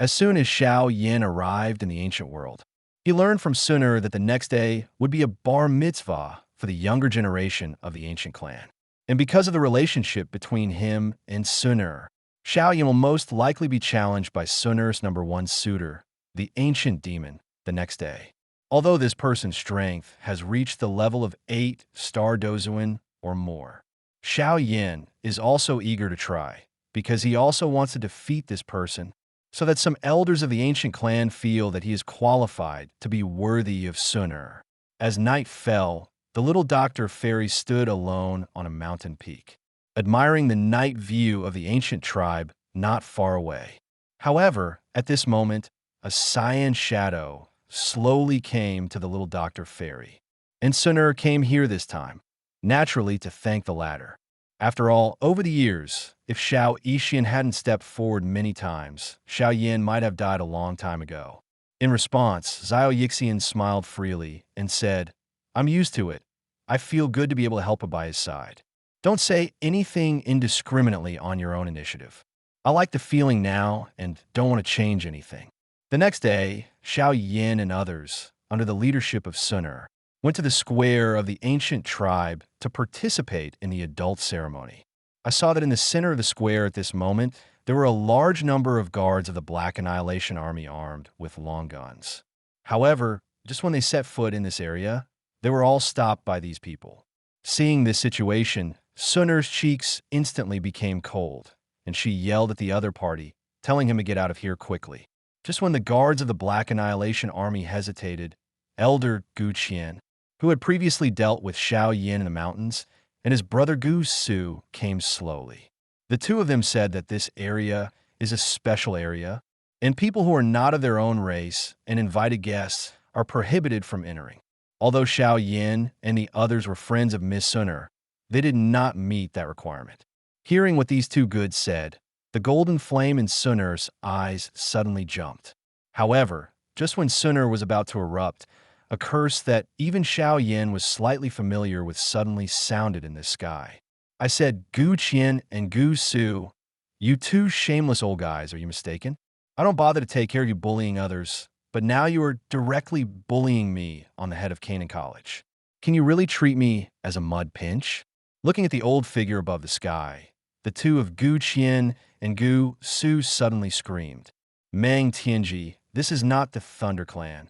As soon as Xiao Yan arrived in the ancient world, he learned from Suner that the next day would be a bar mitzvah for the younger generation of the ancient clan. And because of the relationship between him and Suner, Xiao Yan will most likely be challenged by Suner's #1 suitor, the ancient demon, the next day. Although this person's strength has reached the level of 8 star dozuan or more, Xiao Yan is also eager to try, because he also wants to defeat this person so that some elders of the ancient clan feel that he is qualified to be worthy of Suner. As night fell, the little Dr. Fairy stood alone on a mountain peak, admiring the night view of the ancient tribe not far away. However, at this moment, a cyan shadow slowly came to the little Dr. Fairy, and Suner came here this time, naturally to thank the latter. After all, over the years, if Xiao Yixian hadn't stepped forward many times, Xiao Yan might have died a long time ago. In response, Xiao Yixian smiled freely and said, "I'm used to it. I feel good to be able to help him by his side. Don't say anything indiscriminately on your own initiative. I like the feeling now and don't want to change anything." The next day, Xiao Yan and others, under the leadership of Suner, went to the square of the ancient tribe to participate in the adult ceremony. I saw that in the center of the square at this moment, there were a large number of guards of the Black Annihilation Army armed with long guns. However, just when they set foot in this area, they were all stopped by these people. Seeing this situation, Suner's cheeks instantly became cold, and she yelled at the other party, telling him to get out of here quickly. Just when the guards of the Black Annihilation Army hesitated, Elder Gu Qian, who had previously dealt with Xiao Yan in the mountains, and his brother Gu Su came slowly. The two of them said that this area is a special area, and people who are not of their own race and invited guests are prohibited from entering. Although Xiao Yan and the others were friends of Miss Suner, they did not meet that requirement. Hearing what these two goods said, the golden flame in Suner's eyes suddenly jumped. However, just when Suner was about to erupt, a curse that even Xiao Yan was slightly familiar with suddenly sounded in the sky. I said, "Gu Qian and Gu Su, you two shameless old guys, are you mistaken? I don't bother to take care of you bullying others, but now you are directly bullying me on the head of Canaan College. Can you really treat me as a mud pinch?" Looking at the old figure above the sky, the two of Gu Qian and Gu Su suddenly screamed, "Mang Tianji, this is not the Thunder Clan."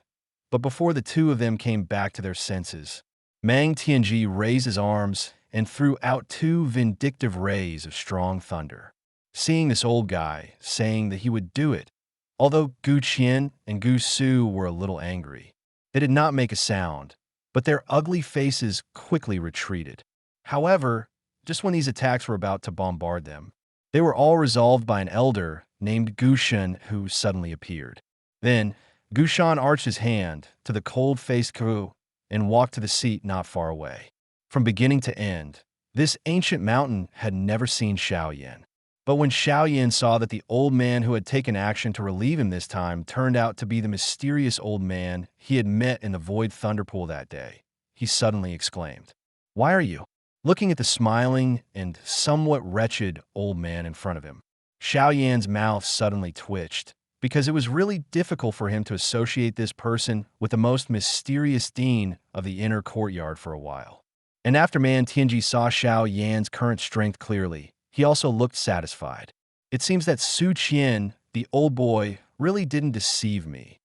But before the two of them came back to their senses, Mang Tianji raised his arms and threw out 2 vindictive rays of strong thunder. Seeing this old guy saying that he would do it, although Gu Qian and Gu Su were a little angry, they did not make a sound, but their ugly faces quickly retreated. However, just when these attacks were about to bombard them, they were all resolved by an elder named Gushan who suddenly appeared. Then, Gushan arched his hand to the cold-faced Ku and walked to the seat not far away. From beginning to end, this ancient mountain had never seen Xiao Yan. But when Xiao Yan saw that the old man who had taken action to relieve him this time turned out to be the mysterious old man he had met in the Void Thunderpool that day, he suddenly exclaimed, "Why are you?" Looking at the smiling and somewhat wretched old man in front of him, Xiao Yan's mouth suddenly twitched, because it was really difficult for him to associate this person with the most mysterious dean of the inner courtyard for a while. And after Man Tianji saw Xiao Yan's current strength clearly, he also looked satisfied. It seems that Su Qian, the old boy, really didn't deceive me.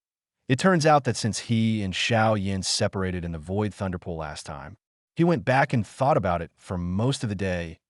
It turns out that since he and Xiao Yan separated in the Void Thunderpool last time, he went back and thought about it for most of the day.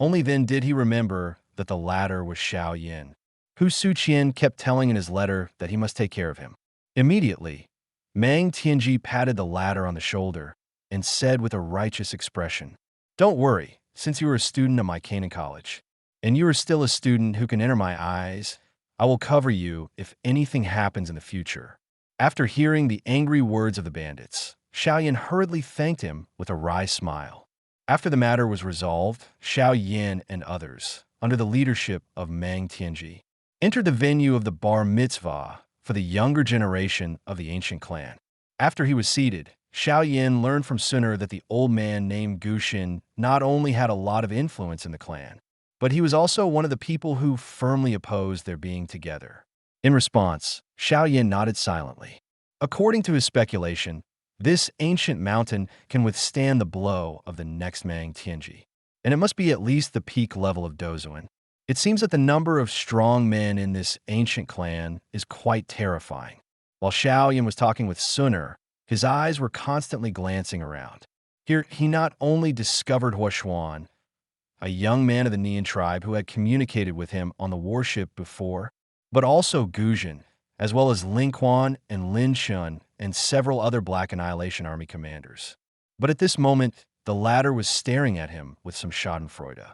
Only then did he remember that the latter was Xiao Yan, who Su Qian kept telling in his letter that he must take care of him. Immediately, Mang Tianji patted the latter on the shoulder and said with a righteous expression, "Don't worry, since you are a student of my Canaan College, and you are still a student who can enter my eyes, I will cover you if anything happens in the future." After hearing the angry words of the bandits, Xiao Yan hurriedly thanked him with a wry smile. After the matter was resolved, Xiao Yan and others, under the leadership of Mang Tianji, entered the venue of the bar mitzvah for the younger generation of the ancient clan. After he was seated, Xiao Yan learned from Suner that the old man named Gushin not only had a lot of influence in the clan, but he was also one of the people who firmly opposed their being together. In response, Xiao Yan nodded silently. According to his speculation, this ancient mountain can withstand the blow of the next Mang Tianji, and it must be at least the peak level of Dozuan. It seems that the number of strong men in this ancient clan is quite terrifying. While Xiao Yan was talking with Sun, his eyes were constantly glancing around. Here, he not only discovered Huashuan, a young man of the Nian tribe who had communicated with him on the warship before, but also Guzhen, as well as Lin Quan and Lin Shun and several other Black Annihilation Army commanders. But at this moment, the latter was staring at him with some schadenfreude.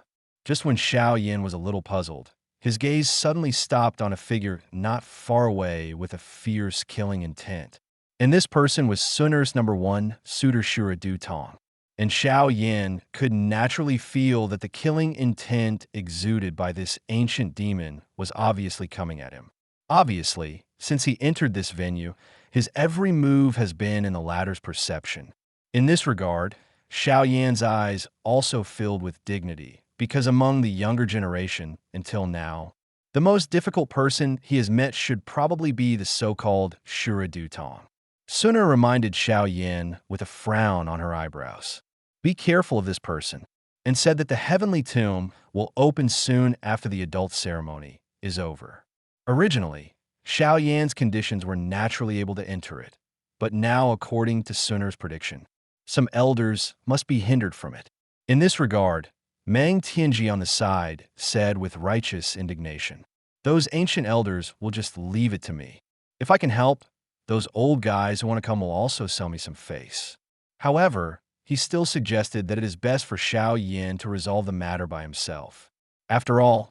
Just when Xiao Yan was a little puzzled, his gaze suddenly stopped on a figure not far away with a fierce killing intent. And this person was Sun's number one, suitor Shura Du Tong. And Xiao Yan could naturally feel that the killing intent exuded by this ancient demon was obviously coming at him. Obviously, since he entered this venue, his every move has been in the latter's perception. In this regard, Xiao Yan's eyes also filled with dignity, because among the younger generation, until now, the most difficult person he has met should probably be the so-called Shura Du Tong. Sun reminded Xiao Yan with a frown on her eyebrows. Be careful of this person, and said that the heavenly tomb will open soon after the adult ceremony is over. Originally, Xiao Yan's conditions were naturally able to enter it, but now, according to Sun's prediction, some elders must be hindered from it. In this regard, Mang Tianji on the side said with righteous indignation, "Those ancient elders will just leave it to me. If I can help, those old guys who want to come will also sell me some face." However, he still suggested that it is best for Xiao Yan to resolve the matter by himself. After all,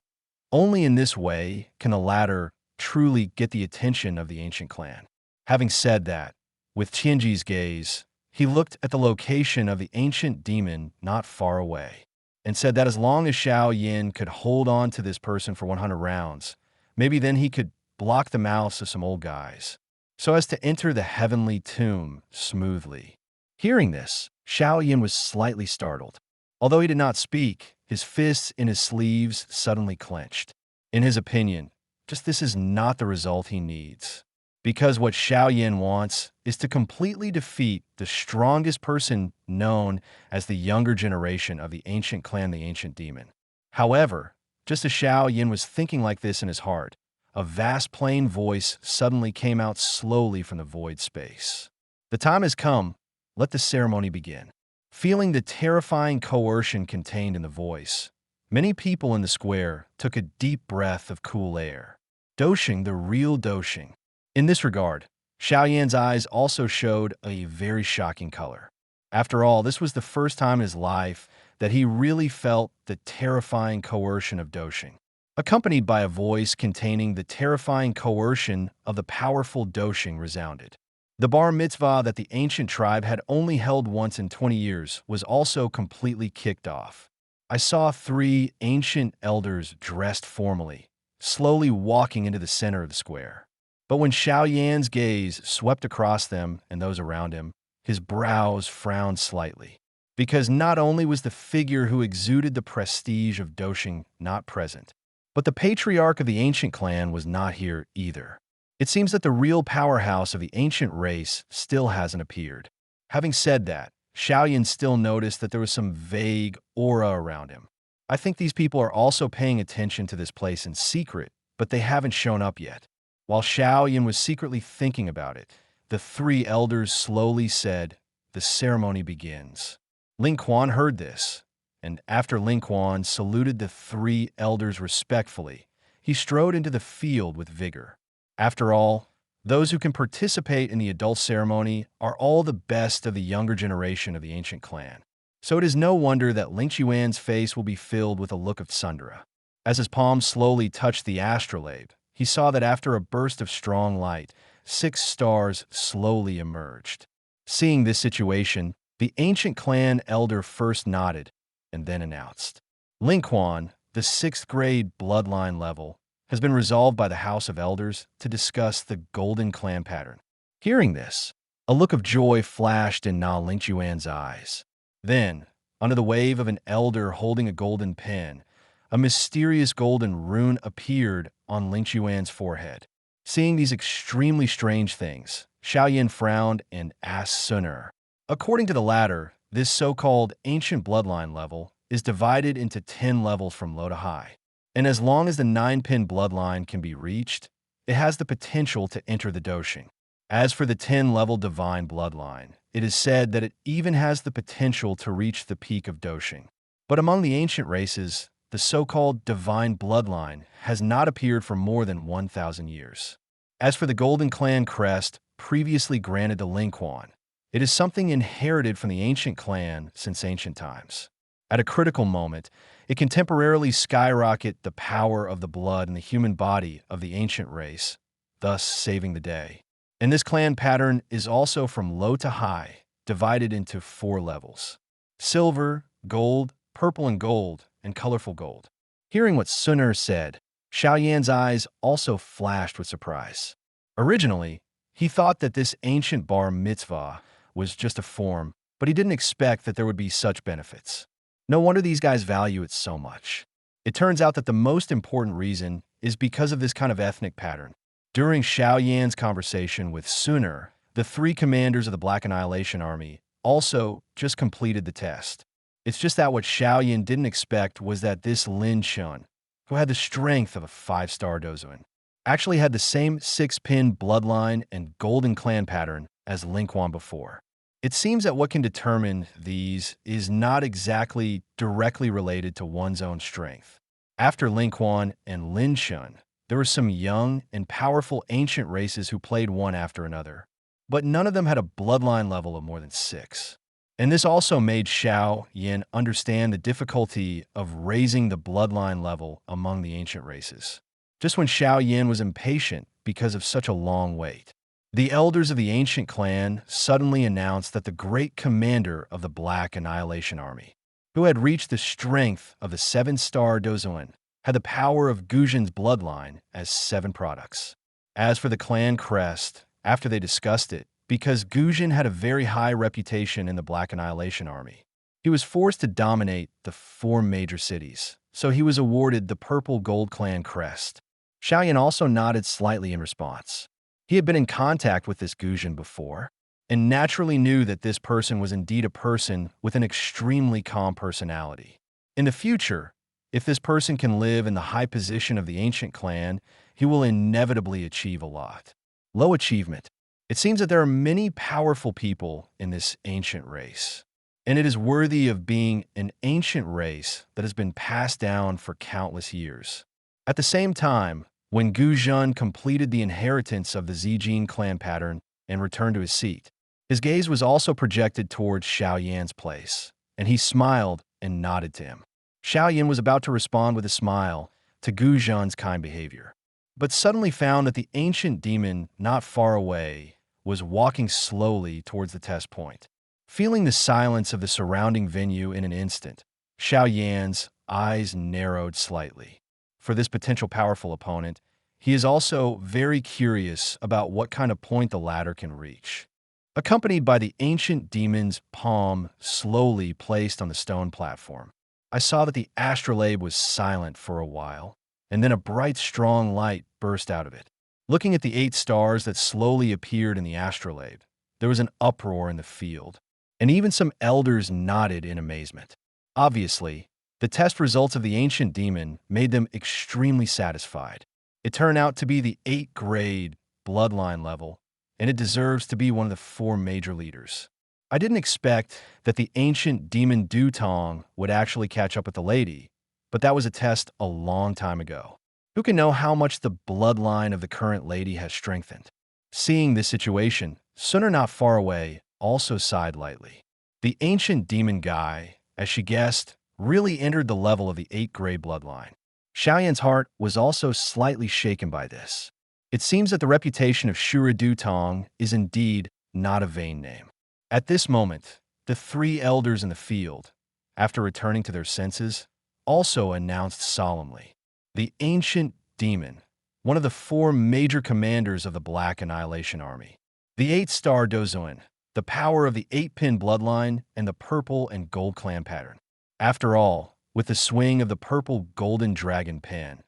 only in this way can the latter truly get the attention of the ancient clan. Having said that, with Tianji's gaze, he looked at the location of the ancient demon not far away, and said that as long as Xiao Yan could hold on to this person for 100 rounds, maybe then he could block the mouths of some old guys, so as to enter the heavenly tomb smoothly. Hearing this, Xiao Yan was slightly startled. Although he did not speak, his fists in his sleeves suddenly clenched. In his opinion, just this is not the result he needs. Because what Xiao Yan wants is to completely defeat the strongest person known as the younger generation of the ancient clan, the Ancient Demon. However, just as Xiao Yan was thinking like this in his heart, a vast plain voice suddenly came out slowly from the void space. "The time has come. Let the ceremony begin." Feeling the terrifying coercion contained in the voice, many people in the square took a deep breath of cool air. Doshing, the real Doshing. In this regard, Xiao Yan's eyes also showed a very shocking color. After all, this was the first time in his life that he really felt the terrifying coercion of Doshing, accompanied by a voice containing the terrifying coercion of the powerful Doshing resounded. The bar mitzvah that the ancient tribe had only held once in 20 years was also completely kicked off. I saw 3 ancient elders dressed formally, slowly walking into the center of the square. But when Xiao Yan's gaze swept across them and those around him, his brows frowned slightly, because not only was the figure who exuded the prestige of Doshing not present, but the patriarch of the ancient clan was not here either. It seems that the real powerhouse of the ancient race still hasn't appeared. Having said that, Xiao Yan still noticed that there was some vague aura around him. I think these people are also paying attention to this place in secret, but they haven't shown up yet. While Xiao Yan was secretly thinking about it, the 3 elders slowly said, "The ceremony begins." Lin Quan heard this, and after Lin Quan saluted the 3 elders respectfully, he strode into the field with vigor. After all, those who can participate in the adult ceremony are all the best of the younger generation of the ancient clan. So it is no wonder that Ling Chuan's face will be filled with a look of tsundere. As his palm slowly touched the astrolabe, he saw that after a burst of strong light, 6 stars slowly emerged. Seeing this situation, the ancient clan elder first nodded and then announced, "Lin Quan, the 6th grade bloodline level, has been resolved by the House of Elders to discuss the Golden Clan pattern." Hearing this, a look of joy flashed in Na Lingchuan's eyes. Then, under the wave of an elder holding a golden pen, a mysterious golden rune appeared on Lingchuan's forehead. Seeing these extremely strange things, Xiao Yan frowned and asked Suner. According to the latter, this so-called ancient bloodline level is divided into 10 levels from low to high. And as long as the 9-pin bloodline can be reached, it has the potential to enter the Doshing. As for the 10-level divine bloodline, it is said that it even has the potential to reach the peak of Doshing. But among the ancient races, the so-called divine bloodline has not appeared for more than 1,000 years. As for the Golden Clan crest previously granted to Lin Kuan, it is something inherited from the ancient clan since ancient times. At a critical moment, it can temporarily skyrocket the power of the blood in the human body of the ancient race, thus saving the day. And this clan pattern is also from low to high, divided into 4 levels: silver, gold, purple and gold, and colorful gold. Hearing what Suner said, Xiao Yan's eyes also flashed with surprise. Originally, he thought that this ancient bar mitzvah was just a form, but he didn't expect that there would be such benefits. No wonder these guys value it so much. It turns out that the most important reason is because of this kind of ethnic pattern. During Xiao Yan's conversation with Suner, the 3 commanders of the Black Annihilation Army also just completed the test. It's just that what Xiao Yan didn't expect was that this Lin Shun, who had the strength of a 5-star Dozuan, actually had the same 6-pin bloodline and golden clan pattern as Lin Kuan before. It seems that what can determine these is not exactly directly related to one's own strength. After Lin Kuan and Lin Shun, there were some young and powerful ancient races who played one after another, but none of them had a bloodline level of more than 6. And this also made Xiao Yan understand the difficulty of raising the bloodline level among the ancient races. Just when Xiao Yan was impatient because of such a long wait, the elders of the ancient clan suddenly announced that the great commander of the Black Annihilation Army, who had reached the strength of the 7-star Dozuan, had the power of Guzhen's bloodline as 7 products. As for the clan crest, after they discussed it, because Guzhen had a very high reputation in the Black Annihilation Army, he was forced to dominate the 4 major cities, so he was awarded the purple gold clan crest. Xiao Yan also nodded slightly in response. He had been in contact with this Guzhen before, and naturally knew that this person was indeed a person with an extremely calm personality. In the future, if this person can live in the high position of the ancient clan, he will inevitably achieve a lot. Low achievement. It seems that there are many powerful people in this ancient race, and it is worthy of being an ancient race that has been passed down for countless years. At the same time, when Gu Zhen completed the inheritance of the Zijin clan pattern and returned to his seat, his gaze was also projected towards Xiao Yan's place, and he smiled and nodded to him. Xiao Yan was about to respond with a smile to Gu Zhen's kind behavior, but suddenly found that the ancient demon not far away was walking slowly towards the test point. Feeling the silence of the surrounding venue in an instant, Xiao Yan's eyes narrowed slightly. For this potential powerful opponent, he is also very curious about what kind of point the latter can reach. Accompanied by the ancient demon's palm slowly placed on the stone platform, I saw that the astrolabe was silent for a while, and then a bright, strong light burst out of it. Looking at the 8 stars that slowly appeared in the astrolabe, there was an uproar in the field, and even some elders nodded in amazement. Obviously, the test results of the ancient demon made them extremely satisfied. It turned out to be the 8th-grade bloodline level, and it deserves to be one of the 4 major leaders. I didn't expect that the ancient demon Dutong would actually catch up with the lady, but that was a test a long time ago. Who can know how much the bloodline of the current lady has strengthened? Seeing this situation, Suner not far away also sighed lightly. The ancient demon guy, as she guessed, really entered the level of the 8th-grade bloodline. Xiao Yan's heart was also slightly shaken by this. It seems that the reputation of Shura Dutong is indeed not a vain name. At this moment, the 3 elders in the field, after returning to their senses, also announced solemnly, the ancient demon, one of the 4 major commanders of the Black Annihilation Army, the 8-star Dozuan, the power of the 8-pin bloodline, and the purple and gold clan pattern. After all, with the swing of the purple golden dragon pen,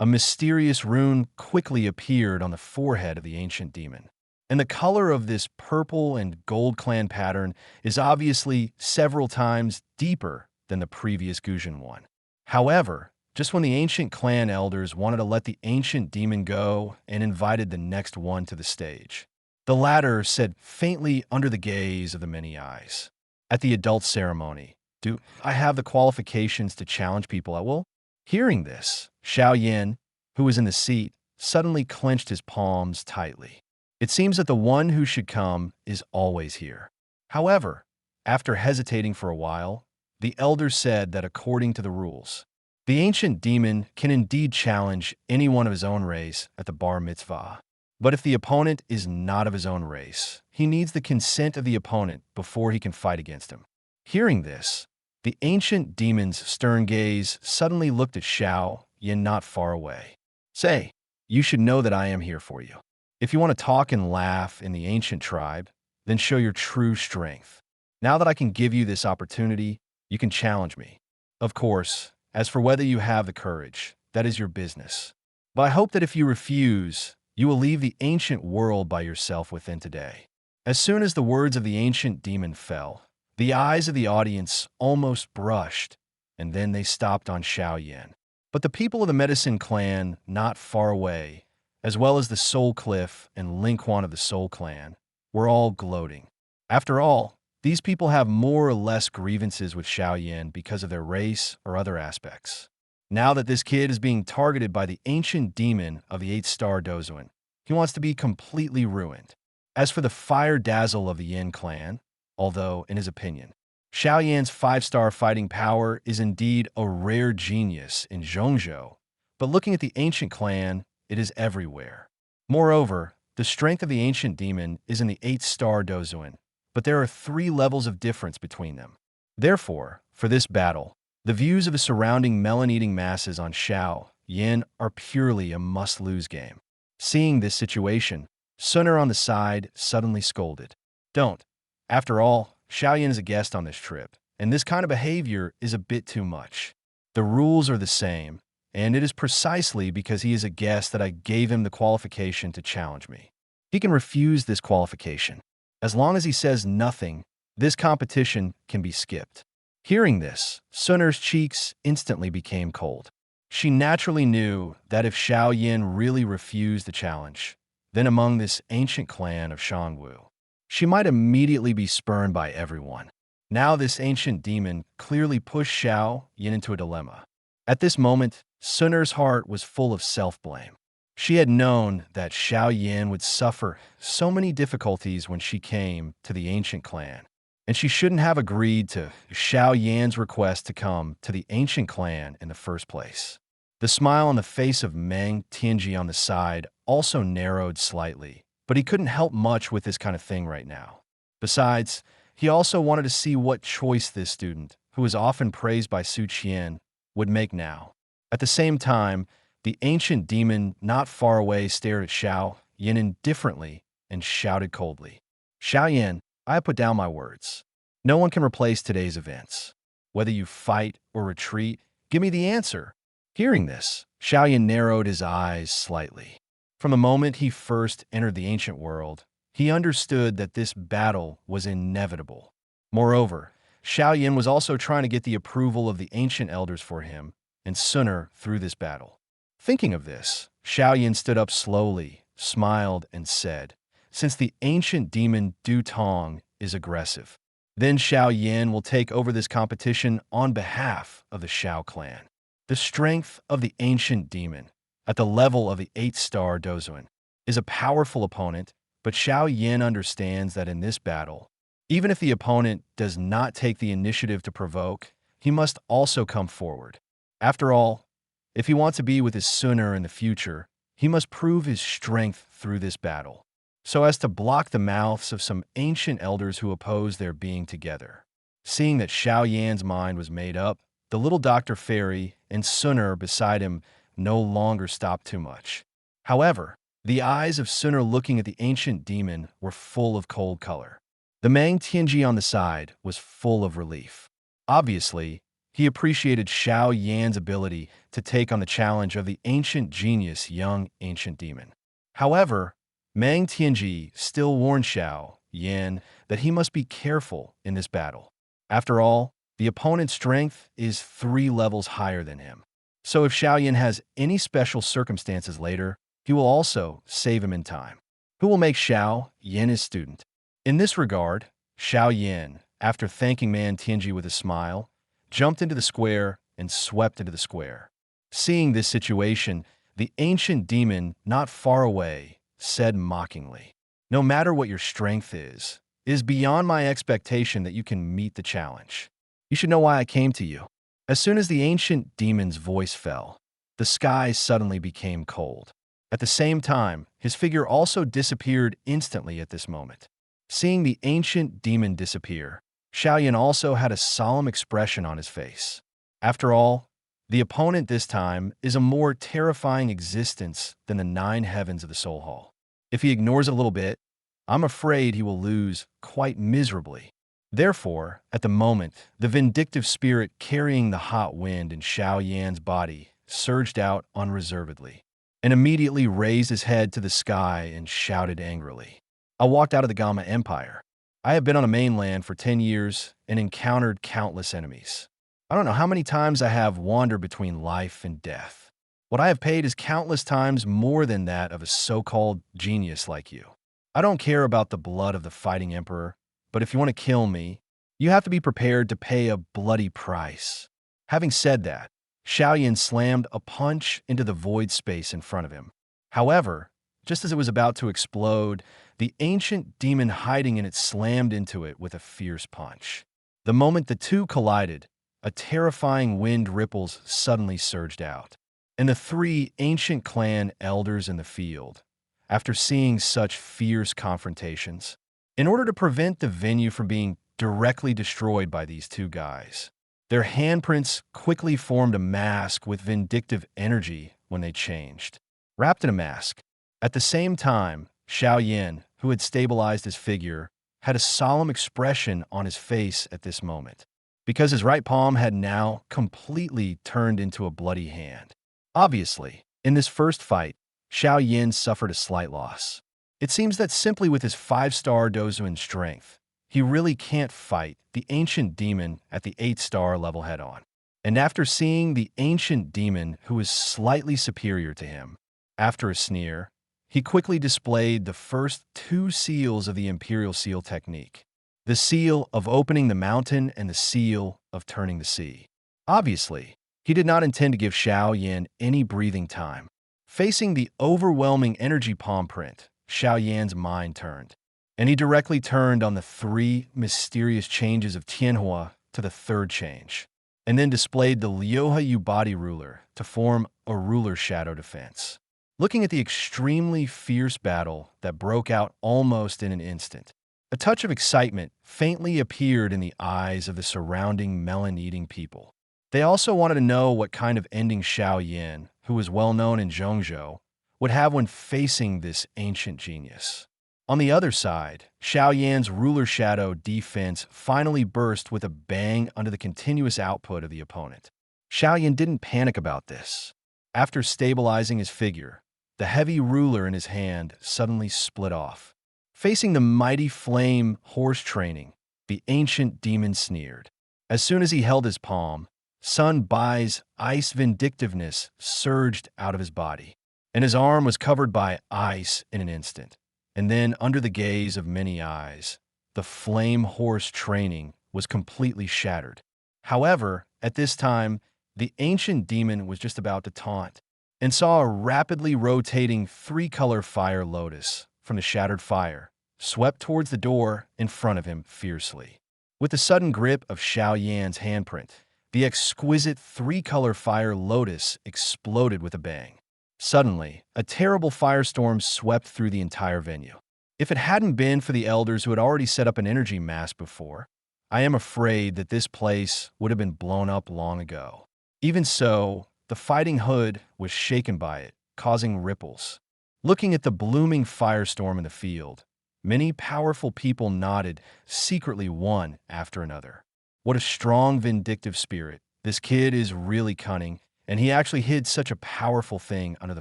A mysterious rune quickly appeared on the forehead of the ancient demon. And the color of this purple and gold clan pattern is obviously several times deeper than the previous Gujin one. However, just when the ancient clan elders wanted to let the ancient demon go and invited the next one to the stage, the latter said faintly under the gaze of the many eyes, "At the adult ceremony, do I have the qualifications to challenge people at will?" Hearing this, Xiao Yan, who was in the seat, suddenly clenched his palms tightly. It seems that the one who should come is always here. However, after hesitating for a while, the elders said that according to the rules, the ancient demon can indeed challenge anyone of his own race at the bar mitzvah. But if the opponent is not of his own race, he needs the consent of the opponent before he can fight against him. Hearing this, the ancient demon's stern gaze suddenly looked at Xiao Yan not far away. "Say, you should know that I am here for you. If you want to talk and laugh in the ancient tribe, then show your true strength. Now that I can give you this opportunity, you can challenge me. Of course, as for whether you have the courage, that is your business. But I hope that if you refuse, you will leave the ancient world by yourself within today." As soon as the words of the ancient demon fell, the eyes of the audience almost brushed, and then they stopped on Xiao Yan. But the people of the Medicine Clan not far away, as well as the Soul Cliff and Linquan of the Soul Clan, were all gloating. After all, these people have more or less grievances with Xiao Yan because of their race or other aspects. Now that this kid is being targeted by the ancient demon of the 8-star Dozuan, he wants to be completely ruined. As for the fire dazzle of the Yin clan, although, in his opinion, Xiao Yan's 5-star fighting power is indeed a rare genius in Zhongzhou, but looking at the ancient clan, it is everywhere. Moreover, the strength of the ancient demon is in the 8-star Dozuan, but there are 3 levels of difference between them. Therefore, for this battle, the views of the surrounding melon-eating masses on Xiao Yan are purely a must-lose game. Seeing this situation, Suner on the side suddenly scolded. "Don't. After all, Xiao Yan is a guest on this trip, and this kind of behavior is a bit too much. The rules are the same, and it is precisely because he is a guest that I gave him the qualification to challenge me. He can refuse this qualification. As long as he says nothing, this competition can be skipped." Hearing this, Suner's cheeks instantly became cold. She naturally knew that if Xiao Yan really refused the challenge, then among this ancient clan of Shangwu, she might immediately be spurned by everyone. Now this ancient demon clearly pushed Xiao Yan into a dilemma. At this moment, Suner's heart was full of self-blame. She had known that Xiao Yan would suffer so many difficulties when she came to the ancient clan, and she shouldn't have agreed to Xiao Yan's request to come to the ancient clan in the first place. The smile on the face of Meng Tianji on the side also narrowed slightly, but he couldn't help much with this kind of thing right now. Besides, he also wanted to see what choice this student, who was often praised by Su Qian, would make now. At the same time, the ancient demon not far away stared at Xiao Yan indifferently and shouted coldly, "Xiao Yan, I have put down my words. No one can replace today's events. Whether you fight or retreat, give me the answer." Hearing this, Xiao Yan narrowed his eyes slightly. From the moment he first entered the ancient world, he understood that this battle was inevitable. Moreover, Xiao Yan was also trying to get the approval of the ancient elders for him and Suner through this battle. Thinking of this, Xiao Yan stood up slowly, smiled, and said, "Since the ancient demon Du Tong is aggressive, then Xiao Yan will take over this competition on behalf of the Xiao clan." The strength of the ancient demon, at the level of the 8-star Dozuan, is a powerful opponent, but Xiao Yan understands that in this battle, even if the opponent does not take the initiative to provoke, he must also come forward. After all, if he wants to be with his Suner in the future, he must prove his strength through this battle, so as to block the mouths of some ancient elders who oppose their being together. Seeing that Xiao Yan's mind was made up, the little Dr. Fairy and Suner beside him no longer stopped too much. However, the eyes of Suner looking at the ancient demon were full of cold color. The Meng Tianji on the side was full of relief. Obviously, He appreciated Xiao Yan's ability to take on the challenge of the ancient genius young ancient demon. However, Meng Tianji still warned Xiao Yan that he must be careful in this battle. After all, the opponent's strength is 3 levels higher than him. So if Xiao Yan has any special circumstances later, he will also save him in time. Who will make Xiao Yan his student? In this regard, Xiao Yan, after thanking Man Tianji with a smile, jumped into the square and swept into the square. Seeing this situation, the ancient demon not far away said mockingly, "No matter what your strength is, it is beyond my expectation that you can meet the challenge. You should know why I came to you." As soon as the ancient demon's voice fell, the sky suddenly became cold. At the same time, his figure also disappeared instantly at this moment. Seeing the ancient demon disappear, Xiao Yan also had a solemn expression on his face. After all, the opponent this time is a more terrifying existence than the 9 heavens of the Soul Hall. If he ignores it a little bit, I'm afraid he will lose quite miserably. Therefore, at the moment, the vindictive spirit carrying the hot wind in Xiao Yan's body surged out unreservedly and immediately raised his head to the sky and shouted angrily, "I walked out of the Gamma Empire. I have been on the mainland for 10 years and encountered countless enemies. I don't know how many times I have wandered between life and death. What I have paid is countless times more than that of a so-called genius like you. I don't care about the blood of the fighting emperor, but if you want to kill me, you have to be prepared to pay a bloody price." Having said that, Xiao Yan slammed a punch into the void space in front of him. However, just as it was about to explode, the ancient demon hiding in it slammed into it with a fierce punch. The moment the two collided, a terrifying wind ripples suddenly surged out, and the 3 ancient clan elders in the field, after seeing such fierce confrontations, in order to prevent the venue from being directly destroyed by these 2 guys, their handprints quickly formed a mask with vindictive energy when they changed. Wrapped in a mask, at the same time, Xiao Yan, who had stabilized his figure, had a solemn expression on his face at this moment, because his right palm had now completely turned into a bloody hand. Obviously, in this first fight, Xiao Yan suffered a slight loss. It seems that simply with his 5-star Dozuan strength, he really can't fight the ancient demon at the 8-star level head-on. And after seeing the ancient demon who is slightly superior to him, after a sneer, he quickly displayed the first 2 seals of the Imperial Seal technique, the seal of opening the mountain and the seal of turning the sea. Obviously, he did not intend to give Xiao Yan any breathing time. Facing the overwhelming energy palm print, Xiao Yan's mind turned, and he directly turned on the 3 mysterious changes of Tianhua to the 3rd change, and then displayed the Liuhe Yu body ruler to form a ruler shadow defense. Looking at the extremely fierce battle that broke out almost in an instant, a touch of excitement faintly appeared in the eyes of the surrounding melon-eating people. They also wanted to know what kind of ending Xiao Yan, who was well known in Zhongzhou, would have when facing this ancient genius. On the other side, Xiao Yan's ruler shadow defense finally burst with a bang under the continuous output of the opponent. Xiao Yan didn't panic about this. After stabilizing his figure, the heavy ruler in his hand suddenly split off. Facing the mighty flame horse training, the ancient demon sneered. As soon as he held his palm, Sun Bai's ice vindictiveness surged out of his body, and his arm was covered by ice in an instant. And then, under the gaze of many eyes, the flame horse training was completely shattered. However, at this time, the ancient demon was just about to taunt, and saw a rapidly rotating 3-color fire lotus from the shattered fire, swept towards the door in front of him fiercely. With the sudden grip of Xiao Yan's handprint, the exquisite 3-color fire lotus exploded with a bang. Suddenly, a terrible firestorm swept through the entire venue. If it hadn't been for the elders who had already set up an energy mask before, I am afraid that this place would have been blown up long ago. Even so, the fighting hood was shaken by it, causing ripples. Looking at the blooming firestorm in the field, many powerful people nodded secretly one after another. What a strong vindictive spirit This kid is really cunning, and he actually hid such a powerful thing under the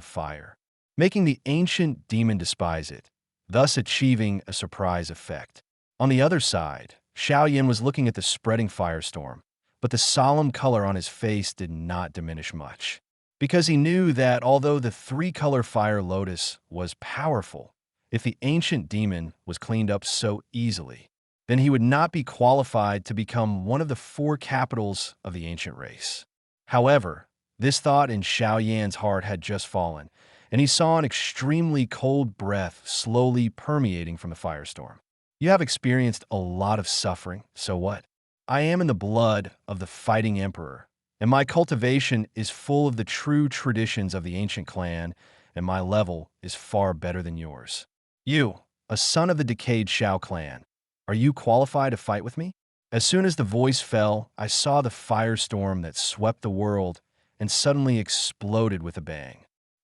fire, making the ancient demon despise it, thus achieving a surprise effect. On the other side, Xiao Yan was looking at the spreading firestorm, but the solemn color on his face did not diminish much, because he knew that although the three-color fire lotus was powerful, if the ancient demon was cleaned up so easily, then he would not be qualified to become one of the four capitals of the ancient race. However, this thought in Xiao Yan's heart had just fallen, and he saw an extremely cold breath slowly permeating from the firestorm. You have experienced a lot of suffering, so what? I am in the blood of the fighting emperor, and my cultivation is full of the true traditions of the ancient clan, and my level is far better than yours. You, a son of the decayed Xiao clan, are you qualified to fight with me? As soon as the voice fell, I saw the firestorm that swept the world and suddenly exploded with a bang.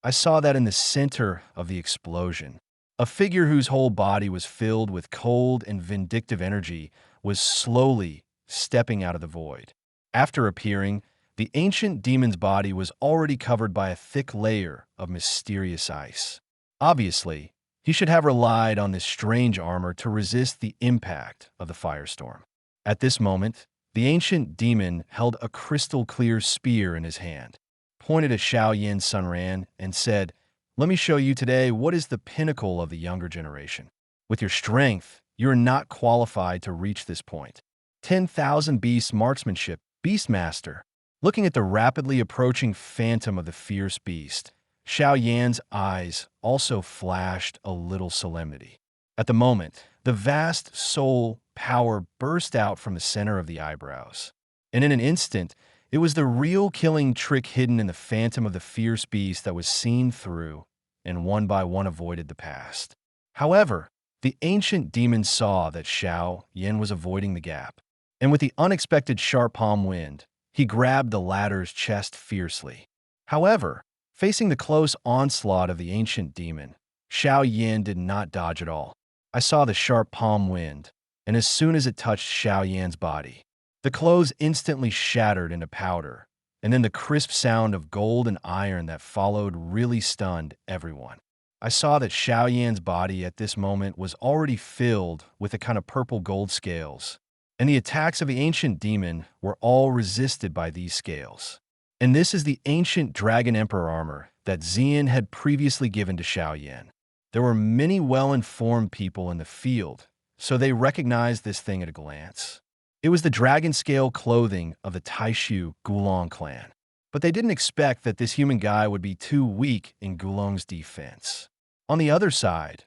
I saw that in the center of the explosion, a figure whose whole body was filled with cold and vindictive energy was slowly stepping out of the void. After appearing, the ancient demon's body was already covered by a thick layer of mysterious ice. Obviously, he should have relied on this strange armor to resist the impact of the firestorm. At this moment, the ancient demon held a crystal-clear spear in his hand, pointed at Xiao Yan Sunran, and said, "Let me show you today what is the pinnacle of the younger generation. With your strength, you are not qualified to reach this point. 10,000 beast marksmanship, Beastmaster." Looking at the rapidly approaching phantom of the fierce beast, Xiao Yan's eyes also flashed a little solemnity. At the moment, the vast soul power burst out from the center of the eyebrows, and in an instant, it was the real killing trick hidden in the phantom of the fierce beast that was seen through, and one by one avoided the past. However, the ancient demon saw that Xiao Yan was avoiding the gap, and with the unexpected sharp palm wind, he grabbed the latter's chest fiercely. However, facing the close onslaught of the ancient demon, Xiao Yan did not dodge at all. I saw the sharp palm wind, and as soon as it touched Xiao Yan's body, the clothes instantly shattered into powder, and then the crisp sound of gold and iron that followed really stunned everyone. I saw that Xiao Yan's body at this moment was already filled with a kind of purple gold scales, and the attacks of the ancient demon were all resisted by these scales. And this is the ancient Dragon Emperor armor that Xian had previously given to Xiao Yan. There were many well-informed people in the field, so they recognized this thing at a glance. It was the dragon scale clothing of the Taishu Gulong clan, but they didn't expect that this human guy would be too weak in Gulong's defense. On the other side,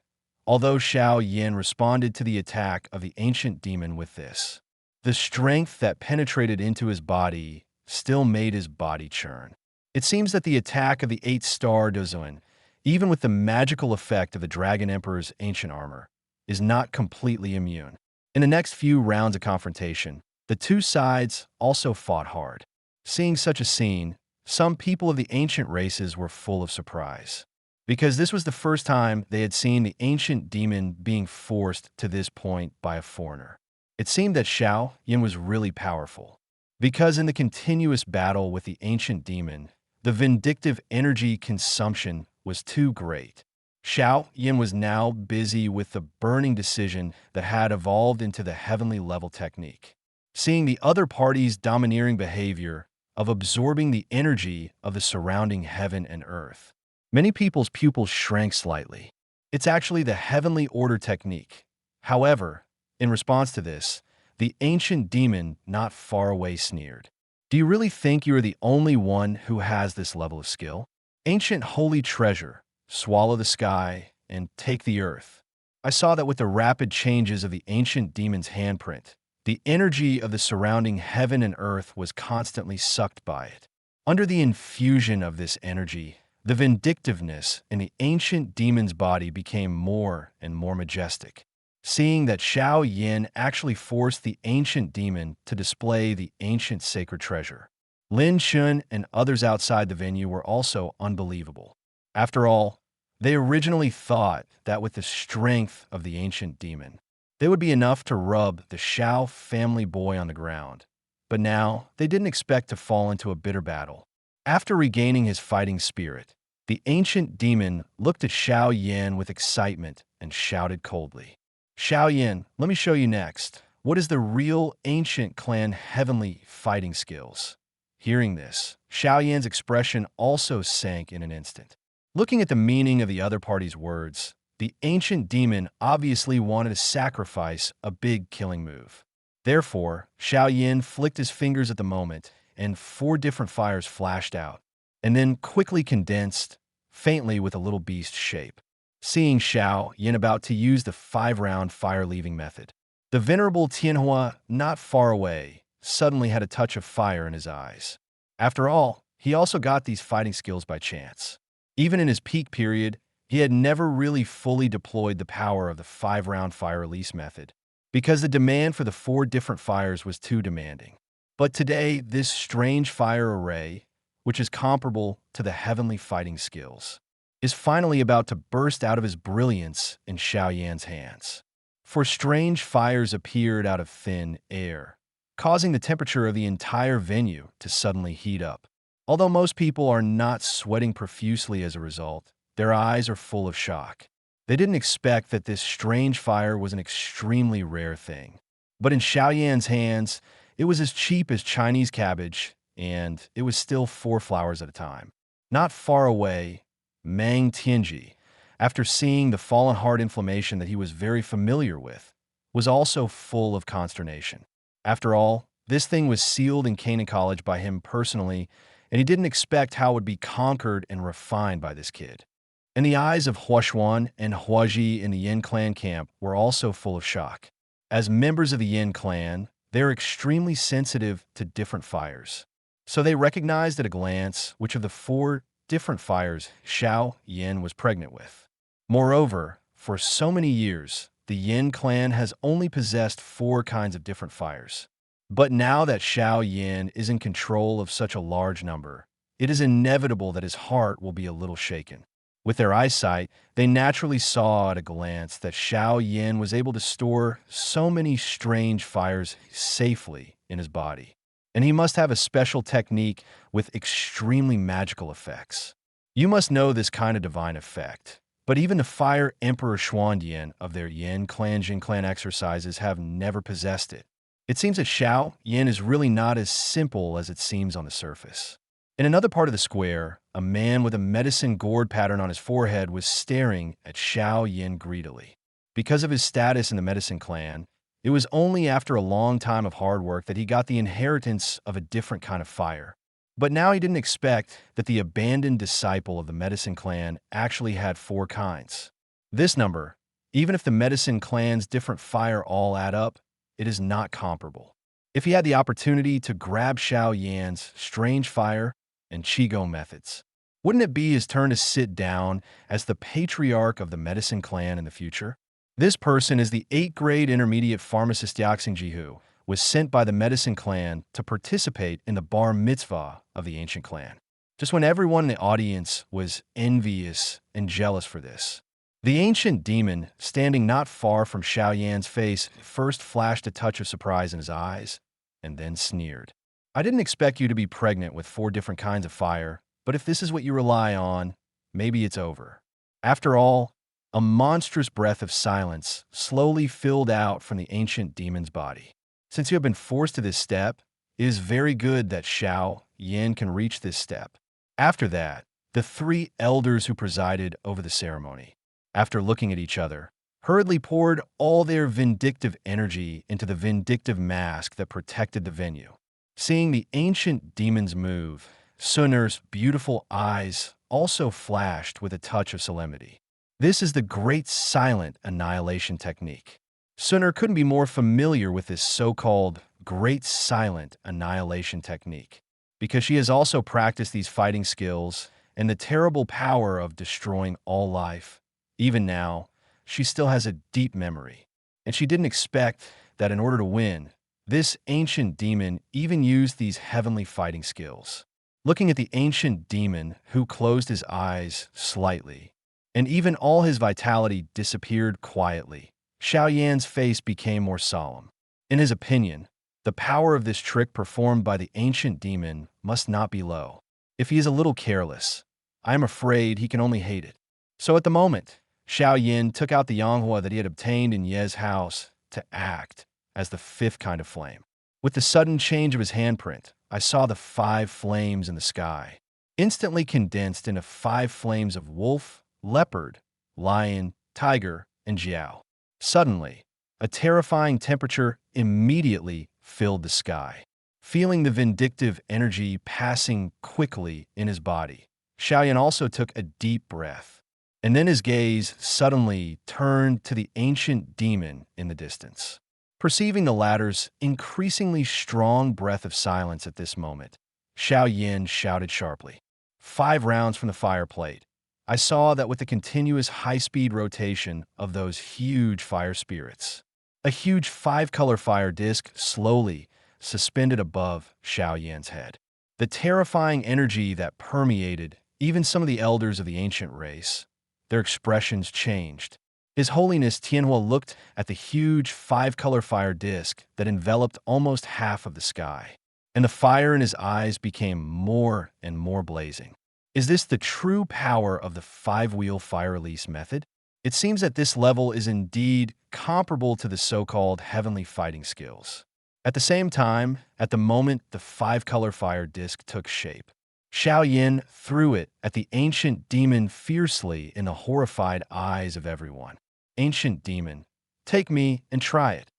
although Xiao Yan responded to the attack of the ancient demon with this, the strength that penetrated into his body still made his body churn. It seems that the attack of the 8-star Dozuan, even with the magical effect of the Dragon Emperor's ancient armor, is not completely immune. In the next few rounds of confrontation, the two sides also fought hard. Seeing such a scene, some people of the ancient races were full of surprise, because this was the first time they had seen the ancient demon being forced to this point by a foreigner. It seemed that Xiao Yan was really powerful, because in the continuous battle with the ancient demon, the vindictive energy consumption was too great. Xiao Yan was now busy with the burning decision that had evolved into the heavenly level technique. Seeing the other party's domineering behavior of absorbing the energy of the surrounding heaven and earth, many people's pupils shrank slightly. It's actually the heavenly order technique. However, in response to this, the ancient demon not far away sneered. "Do you really think you are the only one who has this level of skill? Ancient holy treasure, swallow the sky and take the earth." I saw that with the rapid changes of the ancient demon's handprint, the energy of the surrounding heaven and earth was constantly sucked by it. Under the infusion of this energy, the vindictiveness in the ancient demon's body became more and more majestic. Seeing that Xiao Yan actually forced the ancient demon to display the ancient sacred treasure, Lin Shun and others outside the venue were also unbelievable. After all, they originally thought that with the strength of the ancient demon, they would be enough to rub the Xiao family boy on the ground. but now they didn't expect to fall into a bitter battle. After regaining his fighting spirit, the ancient demon looked at Xiao Yan with excitement and shouted coldly, "Xiao Yan, let me show you next. What is the real ancient clan heavenly fighting skills?" Hearing this, Xiao Yan's expression also sank in an instant. Looking at the meaning of the other party's words, the ancient demon obviously wanted to sacrifice a big killing move. Therefore, Xiao Yan flicked his fingers at the moment, and 4 different fires flashed out, and then quickly condensed, faintly with a little beast shape. Seeing Xiao Yan about to use the 5-round fire-leaving method, the venerable Tianhua, not far away, suddenly had a touch of fire in his eyes. After all, he also got these fighting skills by chance. Even in his peak period, he had never really fully deployed the power of the 5-round fire release method, because the demand for the 4 different fires was too demanding. But today, this strange fire array, which is comparable to the heavenly fighting skills, is finally about to burst out of his brilliance in Xiao Yan's hands. For strange fires appeared out of thin air, causing the temperature of the entire venue to suddenly heat up. Although most people are not sweating profusely as a result, their eyes are full of shock. They didn't expect that this strange fire was an extremely rare thing. But in Xiao Yan's hands, it was as cheap as Chinese cabbage, and it was still 4 flowers at a time. Not far away, Mang Tianji, after seeing the fallen heart inflammation that he was very familiar with, was also full of consternation. After all, this thing was sealed in Canaan College by him personally, and he didn't expect how it would be conquered and refined by this kid. And the eyes of Huashuan and Huaji in the Yin clan camp were also full of shock. As members of the Yin clan, they're extremely sensitive to different fires. So they recognized at a glance which of the 4 different fires Xiao Yan was pregnant with. Moreover, for so many years, the Yin clan has only possessed 4 kinds of different fires. But now that Xiao Yan is in control of such a large number, it is inevitable that his heart will be a little shaken. With their eyesight, they naturally saw at a glance that Xiao Yan was able to store so many strange fires safely in his body. And he must have a special technique with extremely magical effects. You must know this kind of divine effect. But even the Fire Emperor Xuandian of their Yin clan Jin clan exercises have never possessed it. It seems that Xiao Yan is really not as simple as it seems on the surface. In another part of the square, a man with a medicine gourd pattern on his forehead was staring at Xiao Yan greedily. Because of his status in the medicine clan, it was only after a long time of hard work that he got the inheritance of a different kind of fire. But now he didn't expect that the abandoned disciple of the medicine clan actually had 4 kinds. This number, even if the medicine clan's different fire all add up, it is not comparable. If he had the opportunity to grab Xiao Yan's strange fire and Qigong methods, wouldn't it be his turn to sit down as the patriarch of the medicine clan in the future? This person is the 8th grade intermediate pharmacist Yaxing Jihu, was sent by the medicine clan to participate in the bar mitzvah of the ancient clan. Just when everyone in the audience was envious and jealous for this, the ancient demon, standing not far from Xiao Yan's face, first flashed a touch of surprise in his eyes, and then sneered. "I didn't expect you to be pregnant with 4 different kinds of fire, but if this is what you rely on, maybe it's over." After all, a monstrous breath of silence slowly filled out from the ancient demon's body. Since you have been forced to this step, it is very good that Xiao Yan can reach this step. After that, the 3 elders who presided over the ceremony, after looking at each other, hurriedly poured all their vindictive energy into the vindictive mask that protected the venue. Seeing the ancient demon's move, Sun'er's beautiful eyes also flashed with a touch of solemnity. This is the Great Silent Annihilation Technique. Sun'er couldn't be more familiar with this so-called Great Silent Annihilation Technique, because she has also practiced these fighting skills and the terrible power of destroying all life. Even now, she still has a deep memory, and she didn't expect that in order to win, this ancient demon even used these heavenly fighting skills. Looking at the ancient demon, who closed his eyes slightly, and even all his vitality disappeared quietly, Xiao Yan's face became more solemn. In his opinion, The power of this trick performed by the ancient demon must not be low. If he is a little careless, I am afraid he can only hate it. So at the moment, Xiao Yan took out the Yanghua that he had obtained in Ye's house to act as the fifth kind of flame. With the sudden change of his handprint, I saw the 5 flames in the sky, instantly condensed into 5 flames of wolf, leopard, lion, tiger, and Jiao. Suddenly, a terrifying temperature immediately filled the sky. Feeling the vindictive energy passing quickly in his body, Xiao Yan also took a deep breath, and then his gaze suddenly turned to the ancient demon in the distance. Perceiving the latter's increasingly strong breath of silence at this moment, Xiao Yan shouted sharply. 5 rounds from the fire plate, I saw that with the continuous high-speed rotation of those huge fire spirits, a huge 5-color fire disc slowly suspended above Xiao Yan's head. The terrifying energy that permeated even some of the elders of the ancient race, their expressions changed. His Holiness Tianhua looked at the huge 5-color fire disc that enveloped almost half of the sky, and the fire in his eyes became more and more blazing. Is this the true power of the 5-wheel fire release method? It seems that this level is indeed comparable to the so-called heavenly fighting skills. At the same time, at the moment the 5-color fire disc took shape, Xiao Yan threw it at the ancient demon fiercely in the horrified eyes of everyone. Ancient demon, take me and try it.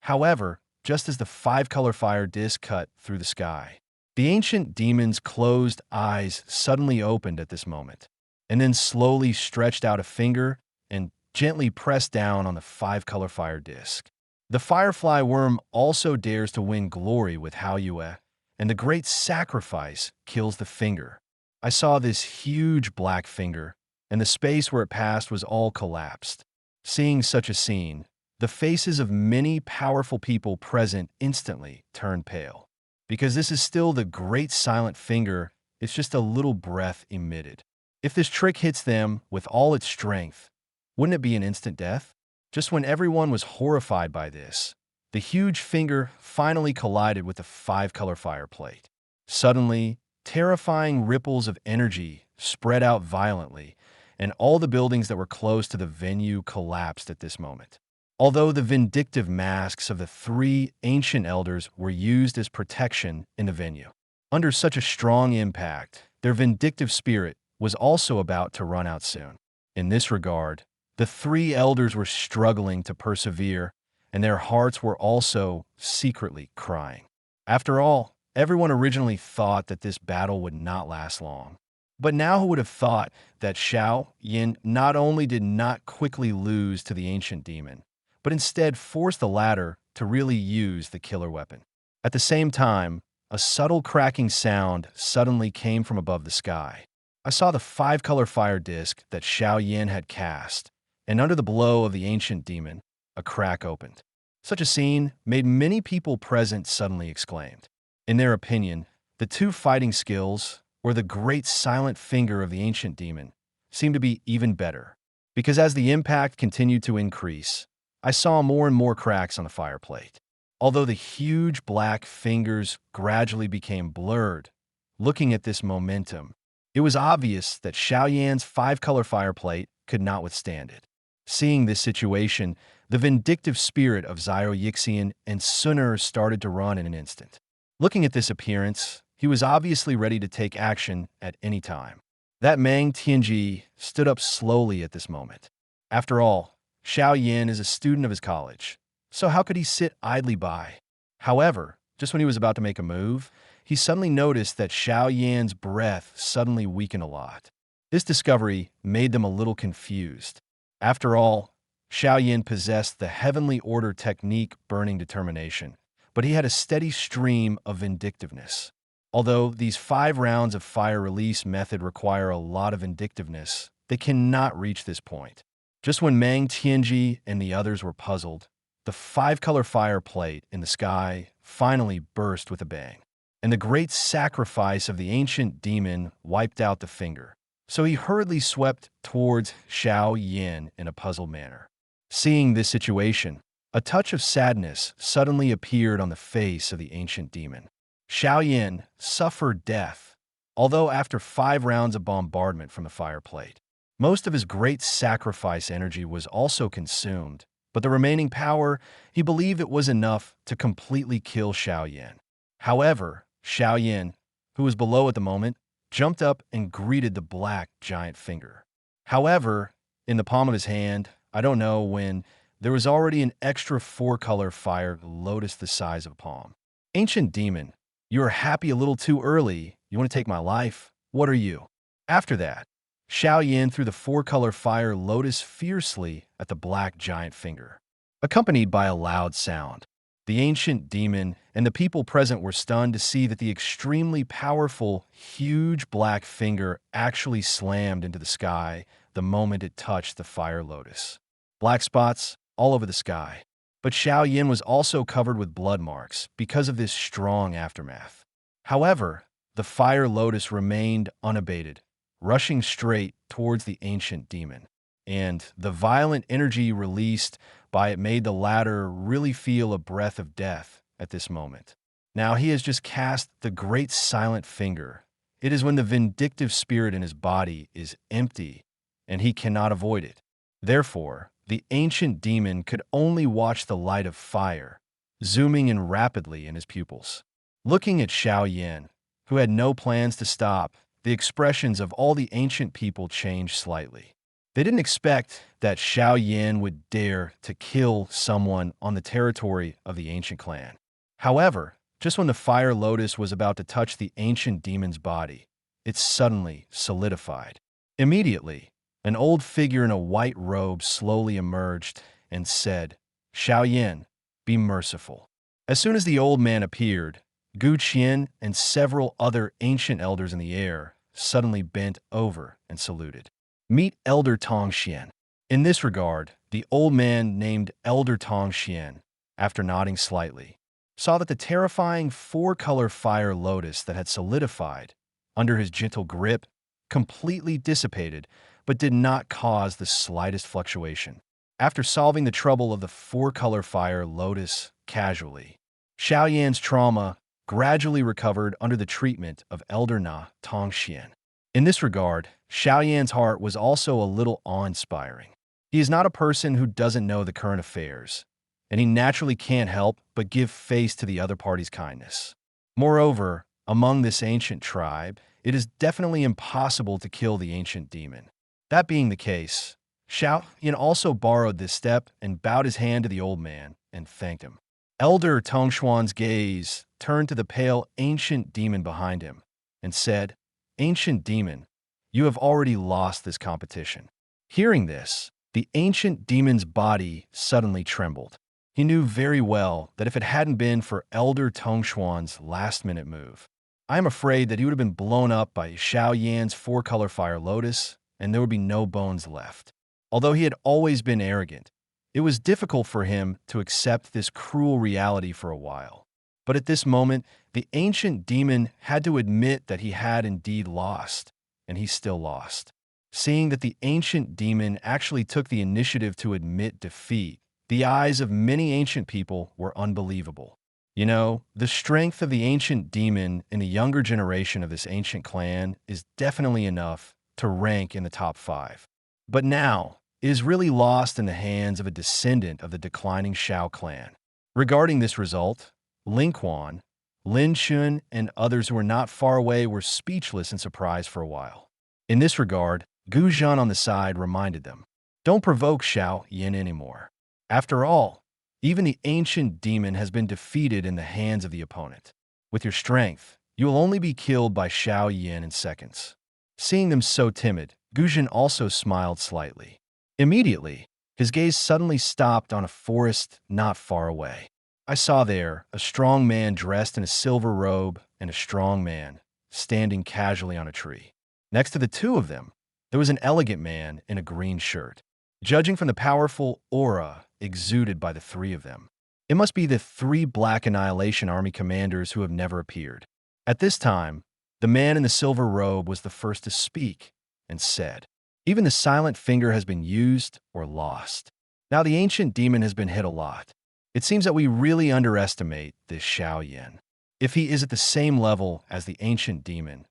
However, just as the 5-color fire disc cut through the sky, the ancient demon's closed eyes suddenly opened at this moment, and then slowly stretched out a finger and gently pressed down on the 5-color fire disc. The firefly worm also dares to win glory with Hao Yue, and the great sacrifice kills the finger. I saw this huge black finger, and the space where it passed was all collapsed. Seeing such a scene, the faces of many powerful people present instantly turned pale. Because this is still the great silent finger, it's just a little breath emitted. If this trick hits them with all its strength, wouldn't it be an instant death? Just when everyone was horrified by this, the huge finger finally collided with the 5-color fire plate. Suddenly, terrifying ripples of energy spread out violently, and all the buildings that were close to the venue collapsed at this moment. Although the vindictive masks of the 3 ancient elders were used as protection in the venue, under such a strong impact, their vindictive spirit was also about to run out soon. In this regard, the 3 elders were struggling to persevere, and their hearts were also secretly crying. After all, everyone originally thought that this battle would not last long. But now who would have thought that Xiao Yan not only did not quickly lose to the ancient demon, but instead forced the latter to really use the killer weapon. At the same time, a subtle cracking sound suddenly came from above the sky. I saw the 5-color fire disc that Xiao Yan had cast, and under the blow of the ancient demon, a crack opened. Such a scene made many people present suddenly exclaimed. In their opinion, the 2 fighting skills, or the great silent finger of the ancient demon, seemed to be even better. Because as the impact continued to increase, I saw more and more cracks on the fire plate. Although the huge black fingers gradually became blurred, looking at this momentum, it was obvious that Xiao Yan's 5-color fire plate could not withstand it. Seeing this situation, the vindictive spirit of Xiao Yixian and Sun started to run in an instant. Looking at this appearance, he was obviously ready to take action at any time. That Meng Tianji stood up slowly at this moment. After all, Xiao Yan is a student of his college, so how could he sit idly by? However, just when he was about to make a move, he suddenly noticed that Xiao Yan's breath suddenly weakened a lot. This discovery made them a little confused. After all, Xiao Yan possessed the heavenly order technique burning determination, but he had a steady stream of vindictiveness. Although these 5 rounds of fire release method require a lot of vindictiveness, they cannot reach this point. Just when Meng Tianji and the others were puzzled, the 5-color fire plate in the sky finally burst with a bang, and the great sacrifice of the ancient demon wiped out the finger. So he hurriedly swept towards Xiao Yan in a puzzled manner. Seeing this situation, A touch of sadness suddenly appeared on the face of the ancient demon. Xiao Yan suffered death, although after 5 rounds of bombardment from the fireplate. Most of his great sacrifice energy was also consumed, but the remaining power, he believed it was enough to completely kill Xiao Yan. However, Xiao Yan, who was below at the moment, jumped up and greeted the black giant finger. However, in the palm of his hand, I don't know when, there was already an extra 4-color fire lotus the size of a palm. Ancient demon, you are happy a little too early. You want to take my life? What are you? After that, Xiao Yan threw the 4-color fire lotus fiercely at the black giant finger, accompanied by a loud sound. The ancient demon and the people present were stunned to see that the extremely powerful, huge black finger actually slammed into the sky the moment it touched the fire lotus. Black spots all over the sky. But Xiao Yan was also covered with blood marks because of this strong aftermath. However, the fire lotus remained unabated, rushing straight towards the ancient demon, and the violent energy released by it made the latter really feel a breath of death at this moment. Now he has just cast the great silent finger. It is when the vindictive spirit in his body is empty, and he cannot avoid it. Therefore, the ancient demon could only watch the light of fire, zooming in rapidly in his pupils. Looking at Xiao Yan, who had no plans to stop, the expressions of all the ancient people changed slightly. They didn't expect that Xiao Yan would dare to kill someone on the territory of the ancient clan. However, just when the fire lotus was about to touch the ancient demon's body, it suddenly solidified. Immediately, an old figure in a white robe slowly emerged and said, "Xiao Yan, be merciful." As soon as the old man appeared, Gu Qian and several other ancient elders in the air suddenly bent over and saluted. Meet Elder Tong Xian. In this regard, the old man named Elder Tong Xian, after nodding slightly, saw that the terrifying 4-color fire lotus that had solidified under his gentle grip completely dissipated, but did not cause the slightest fluctuation. After solving the trouble of the 4-color fire lotus casually, Xiao Yan's trauma gradually recovered under the treatment of Elder Na Tongxian. In this regard, Xiao Yan's heart was also a little awe-inspiring. He is not a person who doesn't know the current affairs, and he naturally can't help but give face to the other party's kindness. Moreover, among this ancient tribe, it is definitely impossible to kill the ancient demon. That being the case, Xiao Yan also borrowed this step and bowed his hand to the old man and thanked him. Elder Tongshuan's gaze turned to the pale ancient demon behind him and said, "Ancient demon, you have already lost this competition." Hearing this, the ancient demon's body suddenly trembled. He knew very well that if it hadn't been for Elder Tongshuan's last-minute move, I am afraid that he would have been blown up by Xiao Yan's 4-color fire lotus, and there would be no bones left. Although he had always been arrogant, it was difficult for him to accept this cruel reality for a while. But at this moment, the ancient demon had to admit that he had indeed lost, and he still lost. Seeing that the ancient demon actually took the initiative to admit defeat, the eyes of many ancient people were unbelievable. You know, the strength of the ancient demon in the younger generation of this ancient clan is definitely enough to rank in the top 5. But now, it is really lost in the hands of a descendant of the declining Xiao clan. Regarding this result, Ling Quan, Lin Chun, and others who were not far away were speechless in surprise for a while. In this regard, Gu Zhan on the side reminded them, "Don't provoke Xiao Yan anymore. After all, even the ancient demon has been defeated in the hands of the opponent. With your strength, you will only be killed by Xiao Yan in seconds." Seeing them so timid, Gu Zhan also smiled slightly. Immediately, his gaze suddenly stopped on a forest not far away. I saw there a strong man dressed in a silver robe and a strong man standing casually on a tree. Next to the two of them, there was an elegant man in a green shirt. Judging from the powerful aura exuded by the 3 of them, it must be the 3 Black Annihilation Army commanders who have never appeared. At this time, the man in the silver robe was the first to speak and said, "Even the silent finger has been used or lost. Now the ancient demon has been hit a lot. It seems that we really underestimate this Xiao Yan. If he is at the same level as the ancient demon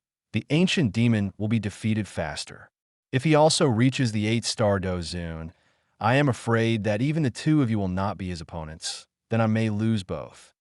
will be defeated faster. If he also reaches the 8-star Dozun, I am afraid that even the two of you will not be his opponents. Then I may lose both.